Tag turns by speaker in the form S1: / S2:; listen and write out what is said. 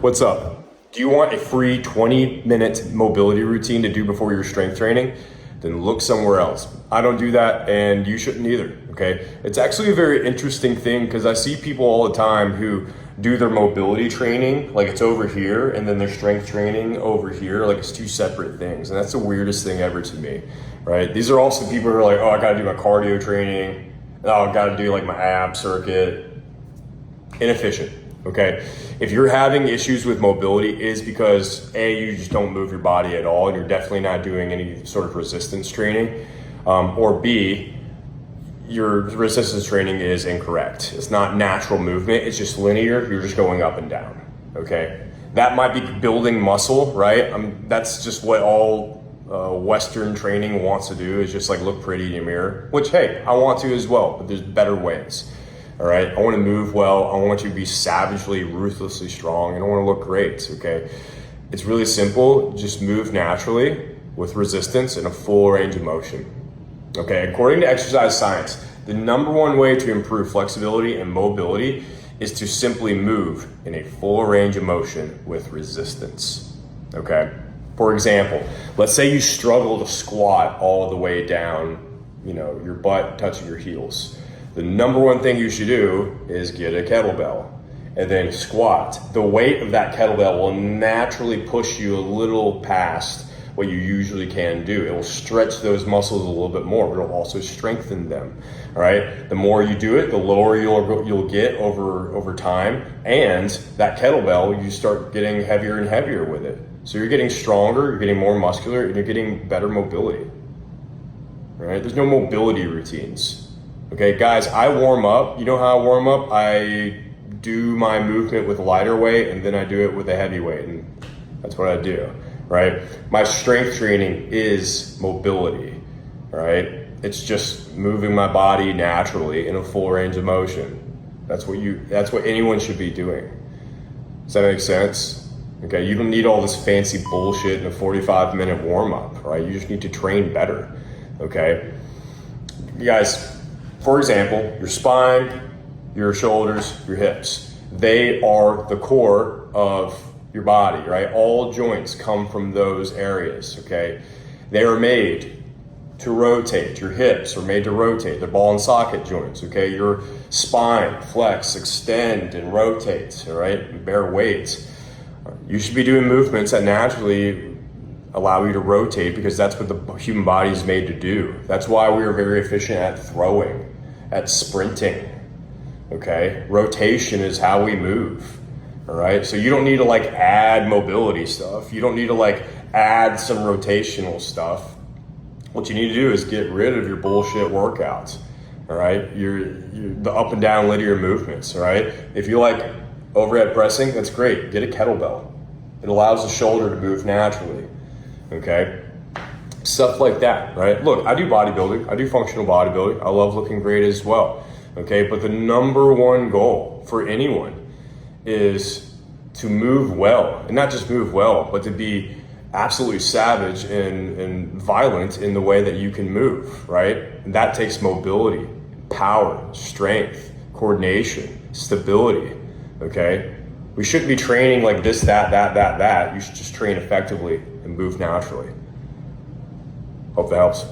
S1: What's up? Do you want a free 20-minute mobility routine to do before your strength training? Then look somewhere else. I don't do that, and you shouldn't either, okay? It's actually a very interesting thing because I see people all the time who do their mobility training, like it's over here, and then their strength training over here, like it's two separate things. And that's the weirdest thing ever to me, right? These are also people who are like, oh, I gotta do my cardio training. Oh, I gotta do like my ab circuit. Inefficient. Okay, if you're having issues with mobility, it is because A, you just don't move your body at all, and you're definitely not doing any sort of resistance training, or B, your resistance training is incorrect. It's not natural movement, it's just linear, you're just going up and down, okay? That might be building muscle, right? That's just what all Western training wants to do, is just like look pretty in your mirror, which, hey, I want to as well, but there's better ways. All right, I want to move well. I want you to be savagely, ruthlessly strong, and I want to look great, okay? It's really simple. Just move naturally with resistance and a full range of motion, okay? According to exercise science, the #1 way to improve flexibility and mobility is to simply move in a full range of motion with resistance, okay? For example, let's say you struggle to squat all the way down, your butt touching your heels. The #1 thing you should do is get a kettlebell and then squat. The weight of that kettlebell will naturally push you a little past what you usually can do. It will stretch those muscles a little bit more. It'll also strengthen them. All right. The more you do it, the lower you'll get over time. And that kettlebell, you start getting heavier and heavier with it. So you're getting stronger, you're getting more muscular, and you're getting better mobility. All right. There's no mobility routines. Okay, guys, I warm up. You know how I warm up? I do my movement with a lighter weight, and then I do it with a heavy weight, and that's what I do, right? My strength training is mobility, right? It's just moving my body naturally in a full range of motion. That's what anyone should be doing. Does that make sense? Okay, you don't need all this fancy bullshit in a 45-minute warm-up, right? You just need to train better, okay? You guys, for example, your spine, your shoulders, your hips, they are the core of your body, right? All joints come from those areas, okay? They are made to rotate. Your hips are made to rotate. They're ball and socket joints, okay? Your spine, flex, extend, and rotate, all right? Bear weight. You should be doing movements that naturally allow you to rotate, because that's what the human body is made to do. That's why we are very efficient at throwing, at sprinting, okay? Rotation is how we move, all right? So you don't need to add mobility stuff. You don't need to add some rotational stuff. What you need to do is get rid of your bullshit workouts, all right? The up and down linear movements, all right? If you like overhead pressing, that's great. Get a kettlebell. It allows the shoulder to move naturally, okay? Stuff like that, right? Look, I do bodybuilding. I do functional bodybuilding. I love looking great as well, okay? But the #1 goal for anyone is to move well, and not just move well, but to be absolutely savage and violent in the way that you can move, right? And that takes mobility, power, strength, coordination, stability, okay? We shouldn't be training like this, that. You should just train effectively and move naturally. Hope that helps.